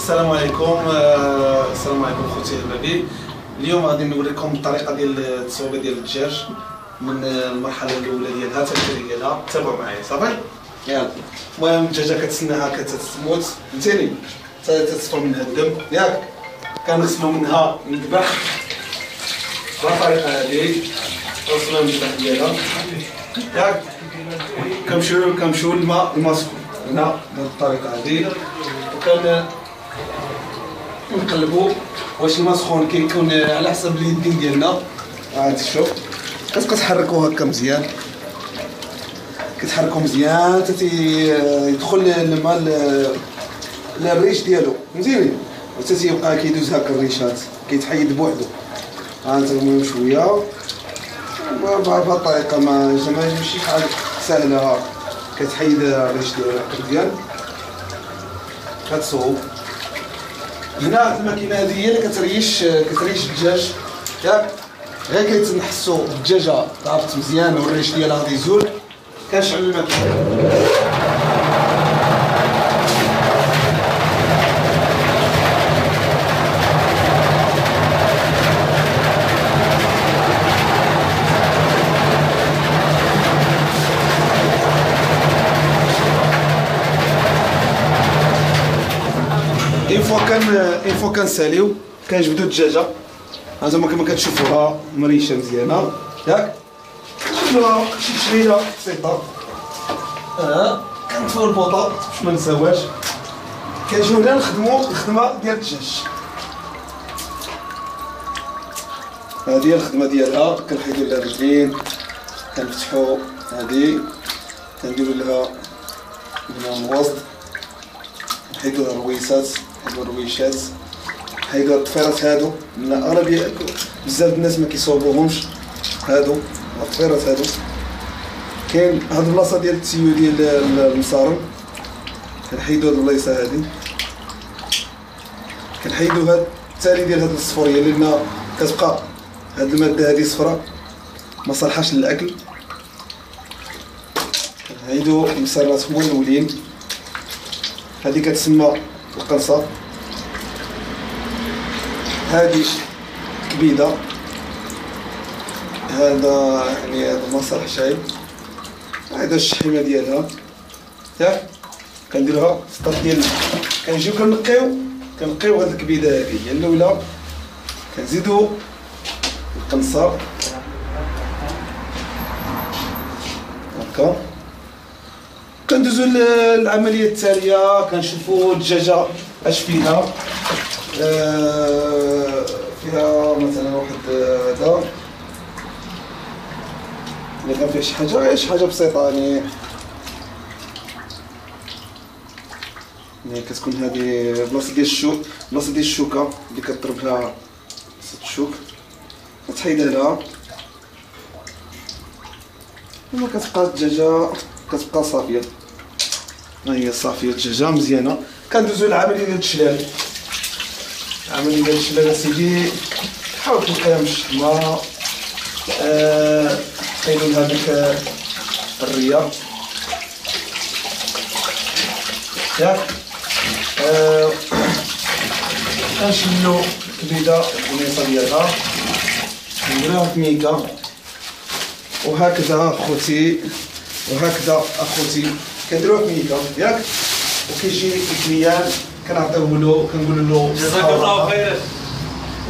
السلام عليكم. السلام عليكم خوتي البابي. اليوم غادي نوريكم الطريقه ديال التصويبه ديال الدجاج من المرحله الاولى ديالها حتى الثانيه ديالها. تابعوا معايا صافي. يلا المهم الدجاجه كتسناها كتموت فهمتيني، تتصفى منها الدم ياك، كنغسلوا منها الذبح بهذه الطريقه هذه، غسلوا من الذبح ديالها ياك، كنمشيو للماء سخون هنا بهذه الطريقه هذه، نقلبوا واش الماء سخون كيكون على حسب اليدين ديالنا. عاد شوف كتبقى تحركوا هكا مزيان، كتحركوا مزيان حتى يدخل الماء للريش ديالو فهمتيني، حتى تيبقى كيدوز هكا الريشات كيتحيد بوحدو. انت المهم شويه بهذه الطريقه ماشي شحال سهله، كتحيد الريش ديالك مزيان كتصوب. هنا الماكينه هذه هي اللي كتريش الدجاج ياك، غير كيتنحسوا الدجاجه طابت مزيان والريش ديالها غادي يزول، كنشعل الماكينه. اون فوا كنساليو كنجبدو الدجاجه هانتوما كما كتشوفوها مريشه مزيانه ياك، كنجبدوها شي تشريده بسيطه كنطفيو البوطه باش ما نساوهاش، كنجيو هنا نخدمو الخدمه ديال الدجاج. هذه هي الخدمه ديالها، كنحيدو لها الرجلين، كنفتحو هذه، كنديرو لها من الوسط، نحيدو الرويسات، نحيدو الرويشات، نحيدو الطفيرات هادو، من اغلبيه بزاف الناس ما كيصوبوهمش هادو الطفيرات هادو. كاين هاد البلاصه ديال التيو ديال المصارم، كنحيدو هاد البلايصه هادي، كنحيدو هاد التالي ديال هاد الصفوريه لان كتبقى هاد الماده هادي صفراء ما صالحاش للاكل. كنحيدو المسرات هما الاولين، هادي كتسمى القرصه، هادي كبيده، هذا يعني هذا مصالح شاي، هذا الشحيمه ديالها ياك، كنديروها في الطاط ديالنا. كنجيو كنقيو هاد الكبيده هادي هي الاولى، كنزيدو القنصه هكا، كندوزو للعمليه التاليه، كنشوفو الدجاجه اش فيها. فيها مثلا واحد هذا اللي كان فيه شي حاجه بسيطه يعني كتكون هذه بلاصه ديال الشوكه اللي كضرب لها الشوك، كتحيدها لها وما كتبقى الدجاجه كتبقى صافيه. ها هي صافيه الدجاجه مزيانه. كندوزو للعمليه ديال التشلال. العمليه ديال التشلال اسيدي حاول تلقاها مشطمه، حيدو لها ديك الريه ياك، كنشلو الكبيده القميصه ديالها نديروها في ميكا، وهكذا اخوتي كنديروها في ميكا ياك، وكيجي الكليان كنعطيوه له كنقولوا له جزاك الله خيرا،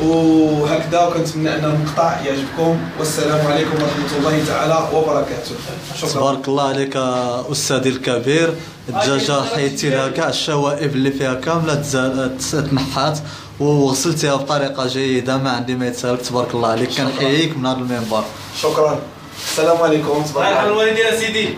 وهكذا. وكنتمنى ان المقطع يعجبكم، والسلام عليكم ورحمه الله تعالى وبركاته. شكرا. تبارك الله عليك استاذي الكبير. الدجاجه حيدتي لها كاع الشوائب اللي فيها كامله تنحات وغسلتيها بطريقه جيده، ما عندي ما يتسالك. تبارك الله عليك، كنحييك من هذا المنبر. شكرا. السلام عليكم. تبارك الله. الوالدين سيدي.